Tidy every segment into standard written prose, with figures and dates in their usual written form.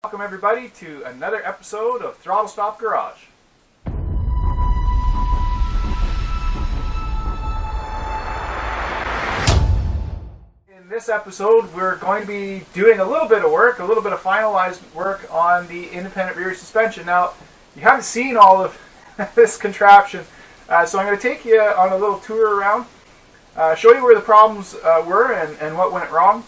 Welcome everybody to another episode of Throttle Stop Garage. In this episode we're going to be doing a little bit of finalized work on the independent rear suspension. Now, you haven't seen all of this contraption, so I'm going to take you on a little tour around, show you where the problems were and what went wrong,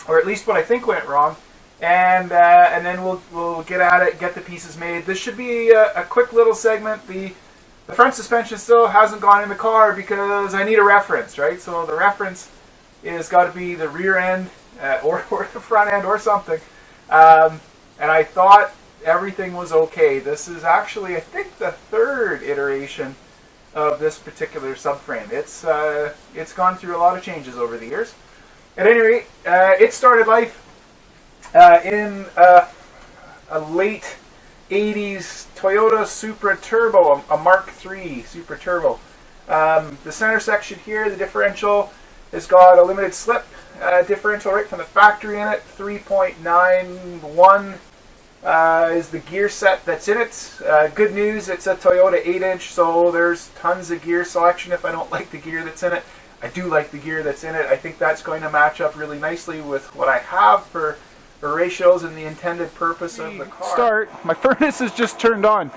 or at least what I think went wrong. And then we'll get at it, get the pieces made. This should be a quick little segment. The front suspension still hasn't gone in the car because I need a reference, right? So the reference is got to be the rear end or the front end or something. And I thought everything was okay. This is actually, I think, the third iteration of this particular subframe. It's gone through a lot of changes over the years. At any rate, it started life in a late 80s Toyota Supra Turbo, a Mark III Supra Turbo. The center section here, the differential, has got a limited slip differential right from the factory in it. 3.91 is the gear set that's in it. Good news, it's a Toyota 8-inch, so there's tons of gear selection if I don't like the gear that's in it. I do like the gear that's in it. I think that's going to match up really nicely with what I have for ratios and the intended purpose of the car. My furnace is just turned on.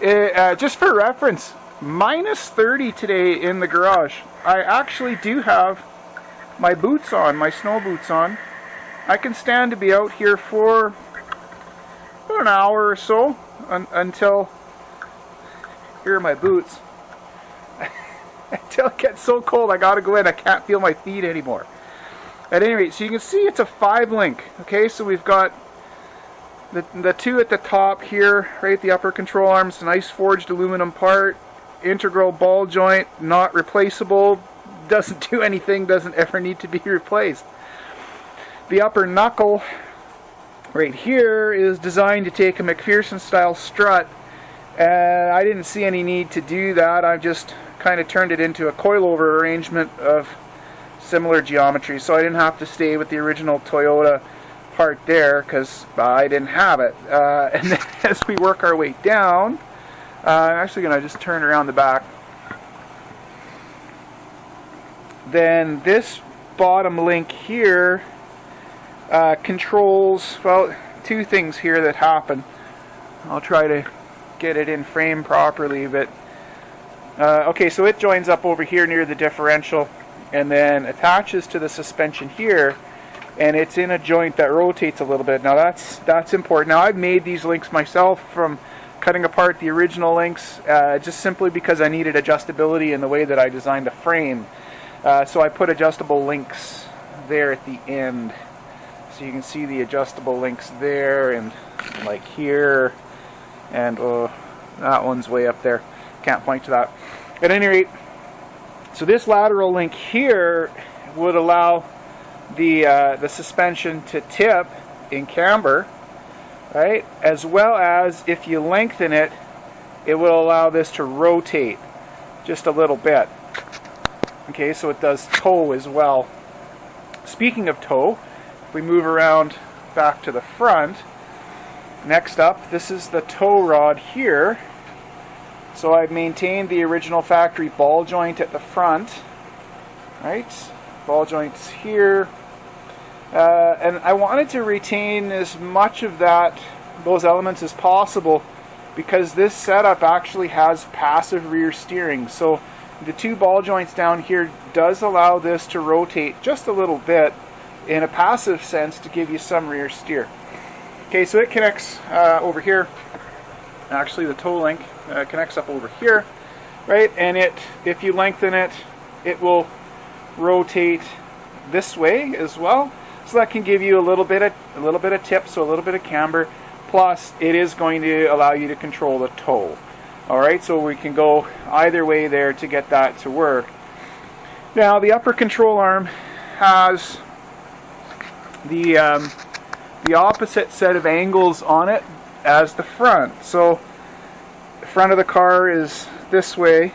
Just for reference, minus 30 today in the garage. I actually do have my boots on, my snow boots on. I can stand to be out here for about an hour or so until, here are my boots, until it gets so cold I gotta go in. I can't feel my feet anymore. At any rate, so you can see it's a 5-link. Okay, so we've got the two at the top here, right? The upper control arms, nice forged aluminum part, integral ball joint, not replaceable, doesn't do anything, doesn't ever need to be replaced. The upper knuckle right here is designed to take a McPherson style strut, and I didn't see any need to do that. I just kind of turned it into a coilover arrangement of similar geometry, so I didn't have to stay with the original Toyota part there because I didn't have it. And then as we work our way down, I'm actually going to just turn around the back. Then this bottom link here controls, well, two things here that happen. I'll try to get it in frame properly, but okay, so it joins up over here near the differential and then attaches to the suspension here, and it's in a joint that rotates a little bit. Now that's important. Now I've made these links myself from cutting apart the original links, just simply because I needed adjustability in the way that I designed the frame. So I put adjustable links there at the end. So you can see the adjustable links there and like here, and that one's way up there. Can't point to that. At any rate, so this lateral link here would allow the suspension to tip in camber, right? As well as if you lengthen it, it will allow this to rotate just a little bit. Okay, so it does toe as well. Speaking of toe, if we move around back to the front, next up, this is the toe rod here. So I've maintained the original factory ball joint at the front, right? Ball joints here. And I wanted to retain as much of those elements as possible because this setup actually has passive rear steering. So the two ball joints down here does allow this to rotate just a little bit in a passive sense to give you some rear steer. Okay, so it connects over here. Actually, the toe link connects up over here, right? And if you lengthen it, it will rotate this way as well. So that can give you a little bit of tip, so a little bit of camber. Plus, it is going to allow you to control the toe. All right, so we can go either way there to get that to work. Now, the upper control arm has the opposite set of angles on it as the front. So the front of the car is this way,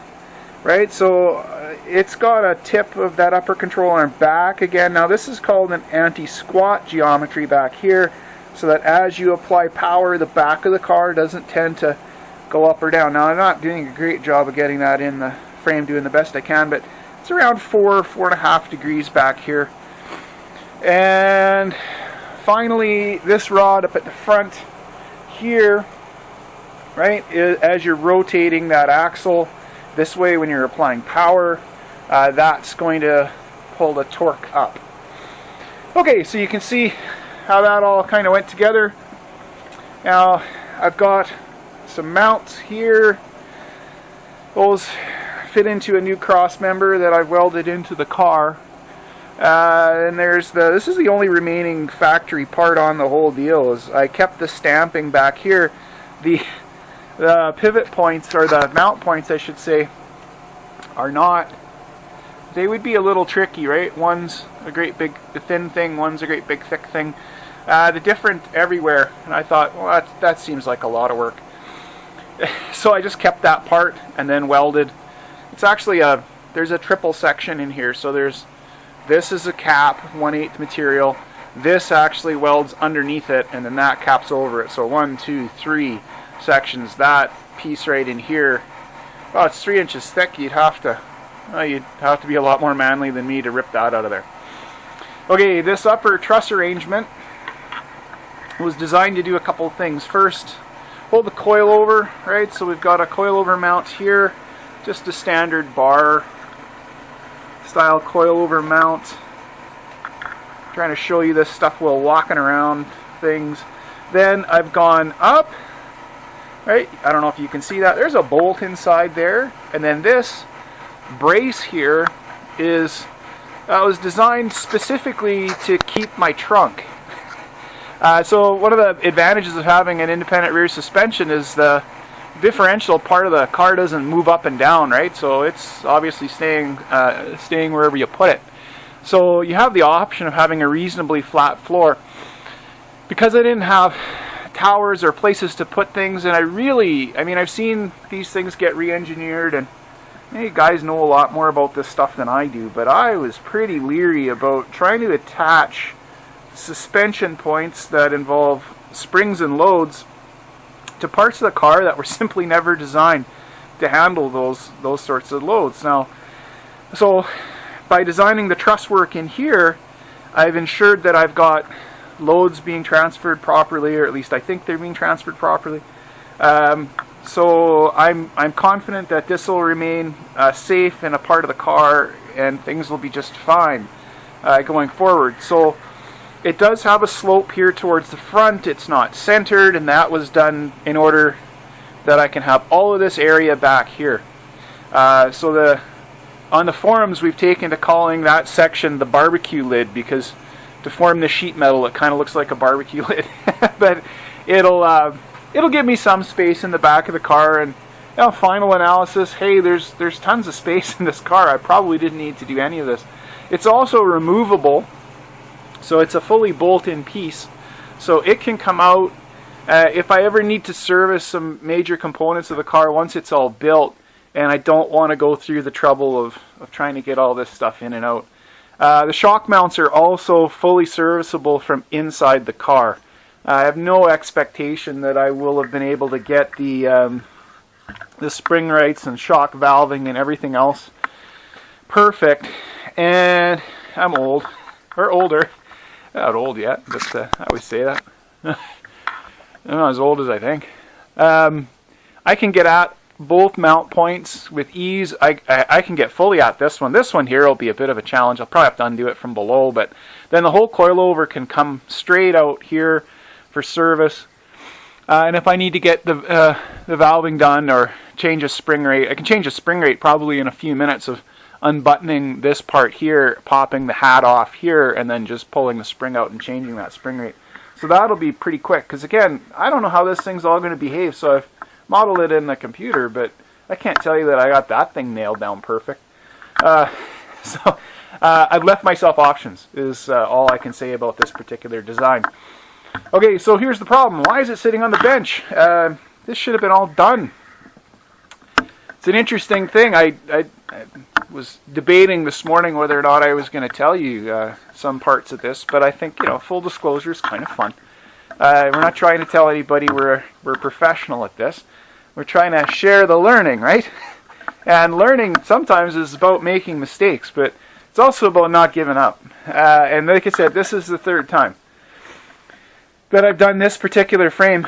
right? So it's got a tip of that upper control arm back again. Now this is called an anti-squat geometry back here. so that as you apply power, the back of the car doesn't tend to go up or down. Now, I'm not doing a great job of getting that in the frame, doing the best I can, but it's around 4.5 degrees back here. And finally, this rod up at the front here, right, as you're rotating that axle this way when you're applying power, that's going to pull the torque up. Okay, so you can see how that all kind of went together. Now, I've got some mounts here. Those fit into a new cross member that I've welded into the car. And this is the only remaining factory part on the whole deal. Is I kept the stamping back here. The pivot points, or the mount points I should say, are not, they would be a little tricky, right? One's a great big thin thing, one's a great big thick thing. They're different everywhere, and I thought, well, that seems like a lot of work. So I just kept that part and then welded. It's actually there's a triple section in here, so this is a cap, 1/8 material. This actually welds underneath it, and then that caps over it. So 1, 2, 3 sections. That piece right in here, well, it's 3 inches thick. You'd have to be a lot more manly than me to rip that out of there. Okay, this upper truss arrangement was designed to do a couple of things. First, hold the coil over, right? So we've got a coilover mount here, just a standard bar style coilover mount. I'm trying to show you this stuff while walking around things. Then I've gone up, right? I don't know if you can see that. There's a bolt inside there, and then this brace here was designed specifically to keep my trunk. So one of the advantages of having an independent rear suspension is the differential part of the car doesn't move up and down, right? So it's obviously staying wherever you put it. So you have the option of having a reasonably flat floor. Because I didn't have towers or places to put things, and I've seen these things get re-engineered, and you guys know a lot more about this stuff than I do, but I was pretty leery about trying to attach suspension points that involve springs and loads to parts of the car that were simply never designed to handle those sorts of loads. Now, so by designing the truss work in here, I've ensured that I've got loads being transferred properly, or at least I think they're being transferred properly. So I'm confident that this will remain safe in a part of the car, and things will be just fine going forward. So it does have a slope here towards the front. It's not centered, and that was done in order that I can have all of this area back here. So on the forums, we've taken to calling that section the barbecue lid, because to form the sheet metal, it kind of looks like a barbecue lid. But it'll give me some space in the back of the car, and final analysis, hey, there's tons of space in this car. I probably didn't need to do any of this. It's also removable. So it's a fully bolt-in piece, so it can come out if I ever need to service some major components of the car once it's all built, and I don't want to go through the trouble of trying to get all this stuff in and out. The shock mounts are also fully serviceable from inside the car. I have no expectation that I will have been able to get the spring rates and shock valving and everything else perfect, and I'm old, or older. Not old yet, but I always say that. I'm not as old as I think. I can get at both mount points with ease. I can get fully at this one. This one here will be a bit of a challenge. I'll probably have to undo it from below, but then the whole coilover can come straight out here for service. And if I need to get the valving done or change a spring rate, I can change a spring rate probably in a few minutes of unbuttoning this part here, popping the hat off here, and then just pulling the spring out and changing that spring rate. So that'll be pretty quick, because again, I don't know how this thing's all going to behave, so I've modeled it in the computer, but I can't tell you that I got that thing nailed down perfect. So I've left myself options, is all I can say about this particular design. Okay, so here's the problem. Why is it sitting on the bench? This should have been all done. It's an interesting thing. I was debating this morning whether or not I was going to tell you some parts of this, but I think, full disclosure is kind of fun. We're not trying to tell anybody we're professional at this. We're trying to share the learning, right? And learning sometimes is about making mistakes, but it's also about not giving up. And like I said, this is the third time that I've done this particular frame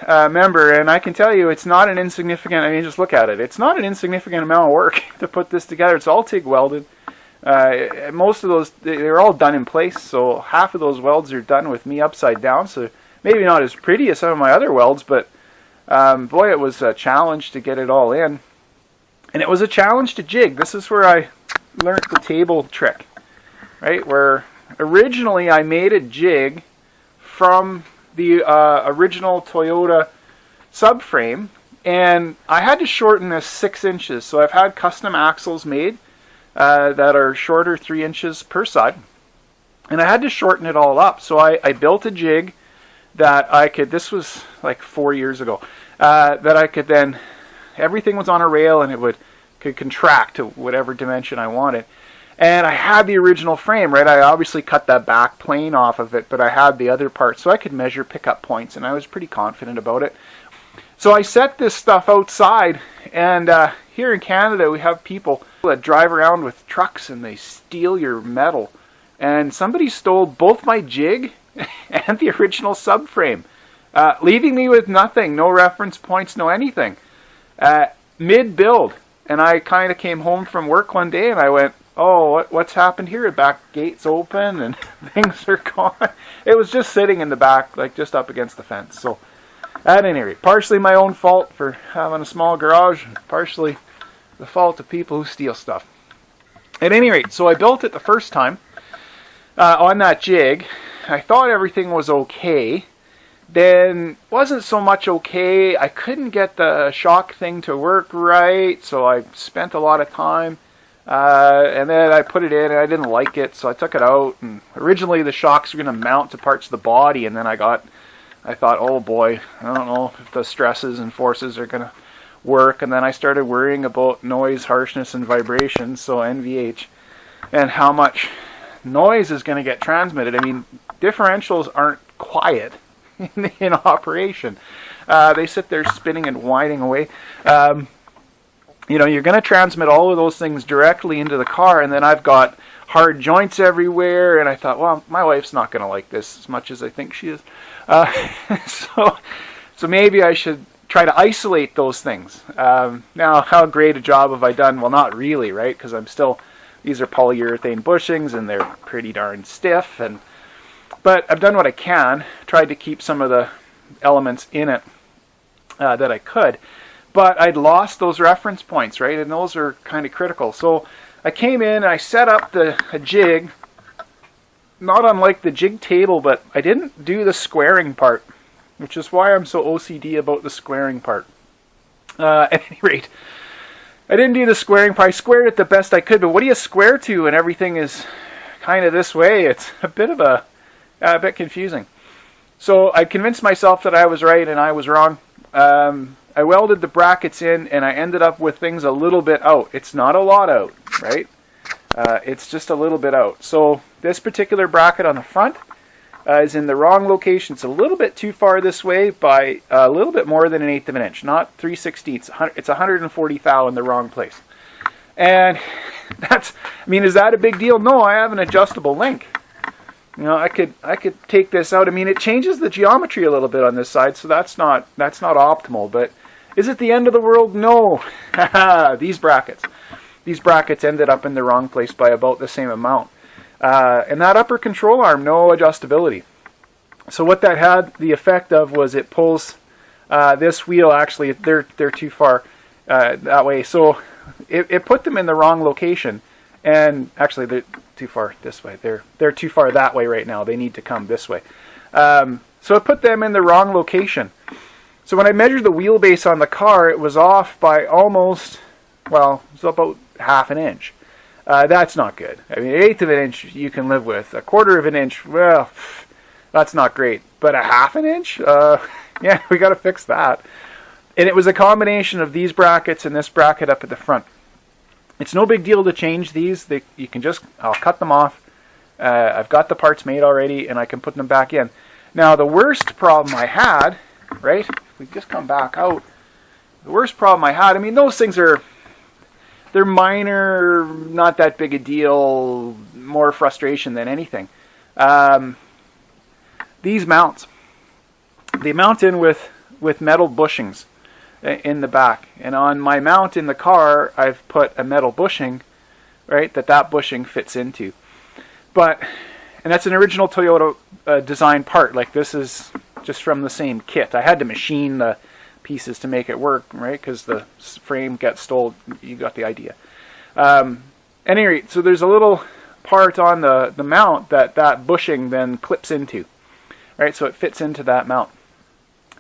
member, and I can tell you it's not an insignificant, I mean, just look at it. It's not an insignificant amount of work to put this together. It's all TIG welded. Most of those, they're all done in place, so half of those welds are done with me upside down, so maybe not as pretty as some of my other welds, but boy, it was a challenge to get it all in. And it was a challenge to jig. This is where I learned the table trick, right? Where originally I made a jig from the original Toyota subframe, and I had to shorten this 6 inches. So I've had custom axles made that are shorter 3 inches per side, and I had to shorten it all up. So I built a jig that I could, this was like 4 years ago, that I could then, everything was on a rail and it could contract to whatever dimension I wanted. And I had the original frame, right? I obviously cut that back plane off of it, but I had the other parts, so I could measure pickup points, and I was pretty confident about it. So I set this stuff outside, and here in Canada we have people that drive around with trucks and they steal your metal. And somebody stole both my jig and the original subframe, leaving me with nothing, no reference points, no anything. Mid-build, and I kind of came home from work one day and I went, oh, what's happened here? The back gate's open and things are gone. It was just sitting in the back, like just up against the fence. So at any rate, partially my own fault for having a small garage, partially the fault of people who steal stuff. At any rate, so I built it the first time on that jig. I thought everything was okay. Then wasn't so much okay. I couldn't get the shock thing to work right, so I spent a lot of time. And then I put it in and I didn't like it, so I took it out. And originally the shocks were going to mount to parts of the body, and then I thought, oh boy, I don't know if the stresses and forces are going to work. And then I started worrying about noise, harshness, and vibration, so NVH, and how much noise is going to get transmitted. I mean, differentials aren't quiet in operation. They sit there spinning and whining away. You know, you're going to transmit all of those things directly into the car, and then I've got hard joints everywhere, and I thought, well, my wife's not going to like this as much as I think she is. So maybe I should try to isolate those things. Now, how great a job have I done? Well, not really, right? Because these are polyurethane bushings, and they're pretty darn stiff, but I've done what I can, tried to keep some of the elements in it that I could. But I'd lost those reference points, right? And those are kind of critical. So I came in and I set up a jig, not unlike the jig table, but I didn't do the squaring part, which is why I'm so OCD about the squaring part. At any rate, I didn't do the squaring part. I squared it the best I could, but what do you square to when everything is kind of this way? It's a bit confusing. So I convinced myself that I was right and I was wrong. I welded the brackets in, and I ended up with things a little bit out. It's not a lot out, right? It's just a little bit out. So this particular bracket on the front is in the wrong location. It's a little bit too far this way by a little bit more than 1/8 of an inch, not 3/16. It's 140 thou in the wrong place. And is that a big deal? No, I have an adjustable link. You know, I could take this out. I mean, it changes the geometry a little bit on this side, so that's not optimal. But is it the end of the world? No. These brackets ended up in the wrong place by about the same amount. And that upper control arm, no adjustability. So what that had the effect of was it pulls this wheel. Actually, they're too far that way. So it put them in the wrong location. And actually, they're too far this way. They're too far that way right now. They need to come this way. So it put them in the wrong location. So when I measured the wheelbase on the car, it was off by almost, well, it's about 1/2 an inch. That's not good. I mean, 1/8 of an inch you can live with. 1/4 of an inch, well, that's not great. But 1/2 an inch? Yeah, we got to fix that. And it was a combination of these brackets and this bracket up at the front. It's no big deal to change these. I'll cut them off. I've got the parts made already, and I can put them back in. Now the worst problem I had, right, if we just come back out, the worst problem I had, I mean, those things they're minor, not that big a deal, more frustration than anything. These mounts, they mount in with metal bushings in the back. And on my mount in the car, I've put a metal bushing, right, that bushing fits into. And that's an original Toyota design part. Like, this is just from the same kit. I had to machine the pieces to make it work, right, because the frame gets stole. You got the idea. At any rate, so there's a little part on the mount that bushing then clips into, right, so it fits into that mount.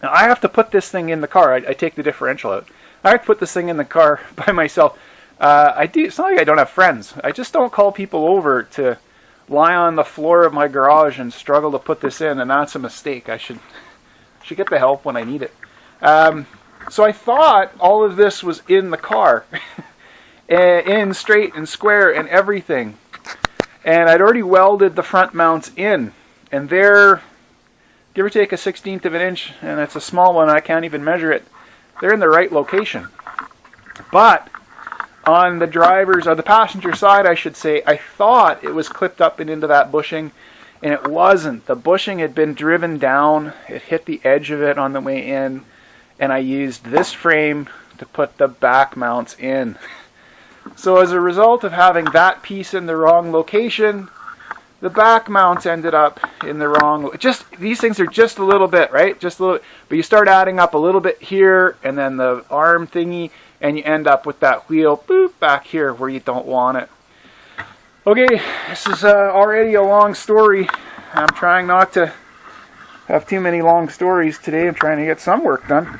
Now, I have to put this thing in the car. I take the differential out. I have to put this thing in the car by myself. It's not like I don't have friends. I just don't call people over to lie on the floor of my garage and struggle to put this in, and that's a mistake. I should get the help when I need it. So I thought all of this was in the car, in straight and square and everything. And I'd already welded the front mounts in, and they're, give or take a 1/16 of an inch, and it's a small one, I can't even measure it. They're in the right location. But on the driver's, or the passenger side, I should say, I thought it was clipped up and into that bushing, and it wasn't. The bushing had been driven down. It hit the edge of it on the way in, and I used this frame to put the back mounts in. So as a result of having that piece in the wrong location, the back mounts ended up in the wrong. Just these things are just a little bit, right? Just a little. But you start adding up a little bit here, and then the arm thingy, and you end up with that wheel boop back here where you don't want it. Okay, this is already a long story. I'm trying not to have too many long stories today. I'm trying to get some work done.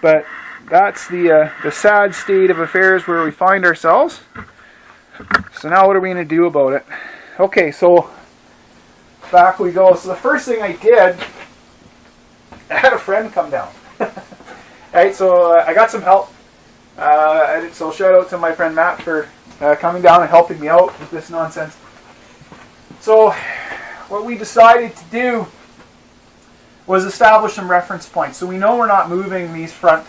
But that's the sad state of affairs where we find ourselves. So now what are we going to do about it? Okay, so back we go. So the first thing I did, I had a friend come down. Right, so I got some help. So shout out to my friend Matt for coming down and helping me out with this nonsense. So what we decided to do was establish some reference points. So we know we're not moving these front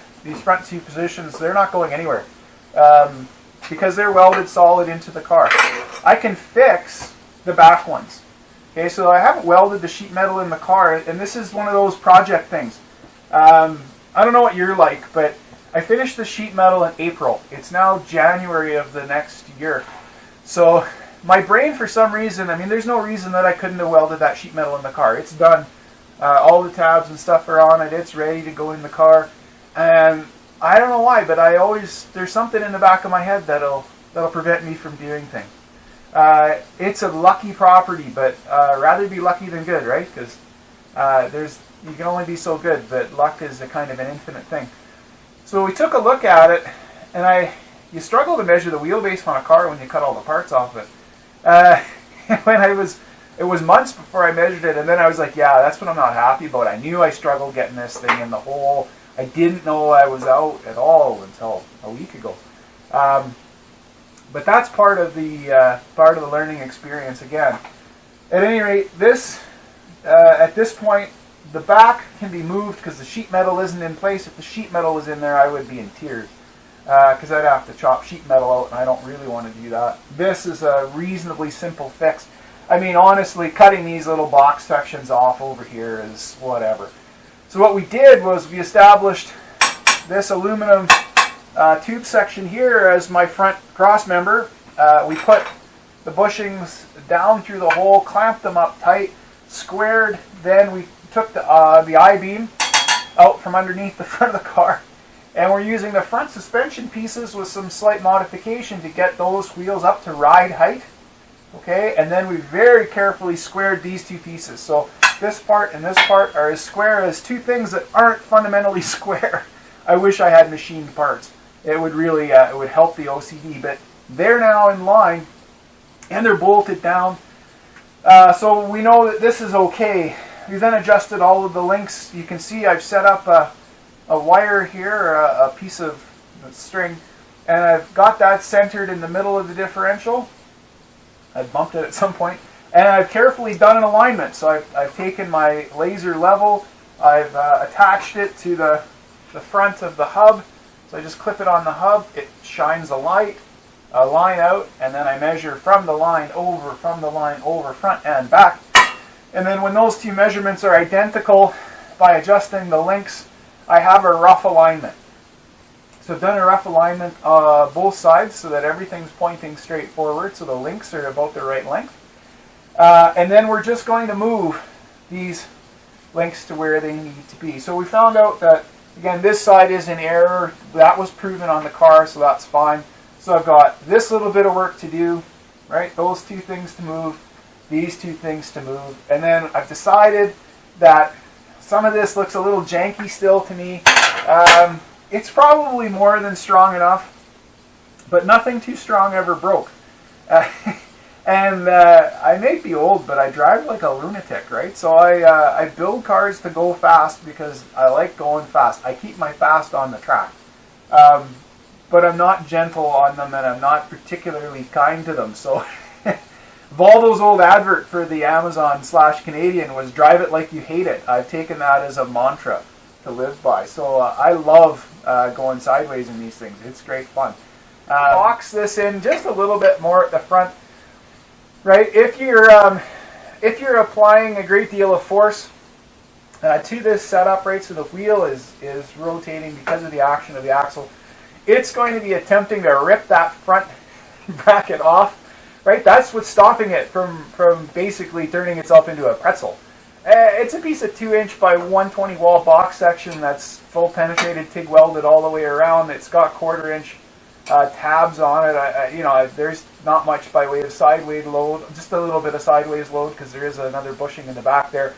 two positions. They're not going anywhere because they're welded solid into the car. I can fix the back ones. Okay, so I haven't welded the sheet metal in the car, and this is one of those project things. I don't know what you're like, but I finished the sheet metal in April. It's now January of the next year. So my brain, for some reason, I mean, there's no reason that I couldn't have welded that sheet metal in the car. It's done. All the tabs and stuff are on it. It's ready to go in the car. And I don't know why, but there's something in the back of my head that'll prevent me from doing things. It's a lucky property, but rather be lucky than good, right? Because you can only be so good, but luck is a kind of an infinite thing. So we took a look at it, and you struggle to measure the wheelbase on a car when you cut all the parts off it. It was months before I measured it, and then I was like, yeah, that's what I'm not happy about. I knew I struggled getting this thing in the hole. I didn't know I was out at all until a week ago. But that's part of the learning experience again. At any rate, at this point, the back can be moved because the sheet metal isn't in place. If the sheet metal was in there, I would be in tears because I'd have to chop sheet metal out, and I don't really want to do that. This is a reasonably simple fix. I mean, honestly, cutting these little box sections off over here is whatever. So what we did was we established this aluminum tube section here as my front cross member. We put the bushings down through the hole, clamped them up tight, squared. Then we took the I-beam out from underneath the front of the car, and we're using the front suspension pieces with some slight modification to get those wheels up to ride height. Okay, and then we very carefully squared these two pieces. So this part and this part are as square as two things that aren't fundamentally square. I wish I had machined parts. It would really it would help the OCD, but they're now in line and they're bolted down. So we know that this is okay. We then adjusted all of the links. You can see I've set up a wire here, a piece of string, and I've got that centered in the middle of the differential. I bumped it at some point. And I've carefully done an alignment. So I've taken my laser level, I've attached it to the front of the hub. So I just clip it on the hub, it shines a line out, and then I measure from the line over, front and back. And then when those two measurements are identical, by adjusting the links, I have a rough alignment. So I've done a rough alignment both sides so that everything's pointing straight forward, so the links are about the right length. And then we're just going to move these links to where they need to be. So we found out that, again, this side is in error. That was proven on the car, so that's fine. So I've got this little bit of work to do, right? Those two things to move, these two things to move. And then I've decided that some of this looks a little janky still to me. It's probably more than strong enough, but nothing too strong ever broke. And I may be old, but I drive like a lunatic, right? So I build cars to go fast because I like going fast. I keep my fast on the track. But I'm not gentle on them, and I'm not particularly kind to them. So Volvo's old advert for the Amazon/Canadian was "drive it like you hate it." I've taken that as a mantra to live by. So I love going sideways in these things. It's great fun. Box this in just a little bit more at the front. Right, if you're applying a great deal of force to this setup, right, so the wheel is rotating because of the action of the axle, it's going to be attempting to rip that front bracket off, right? That's what's stopping it from basically turning itself into a pretzel. It's a piece of 2-inch by 120 wall box section that's full penetrated TIG welded all the way around. It's got 1/4-inch tabs on it. There's not much by way of sideways load, just a little bit of sideways load because there is another bushing in the back there.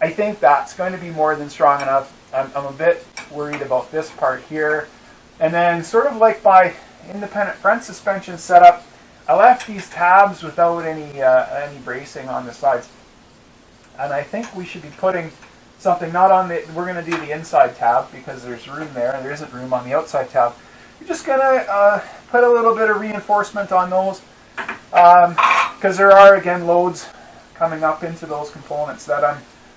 I think that's going to be more than strong enough. I'm a bit worried about this part here. And then sort of like my independent front suspension setup, I left these tabs without any bracing on the sides. And I think we should be putting something not on the, we're going to do the inside tab because there's room there and there isn't room on the outside tab. You're just going to put a little bit of reinforcement on those because there are, again, loads coming up into those components that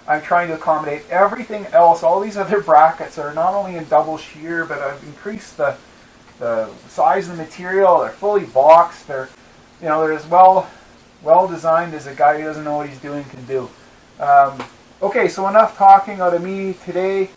I'm trying to accommodate. Everything else, all these other brackets are not only in double shear, but I've increased the size of the material. They're fully boxed. They're as well designed as a guy who doesn't know what he's doing can do. Okay, so enough talking out of me today.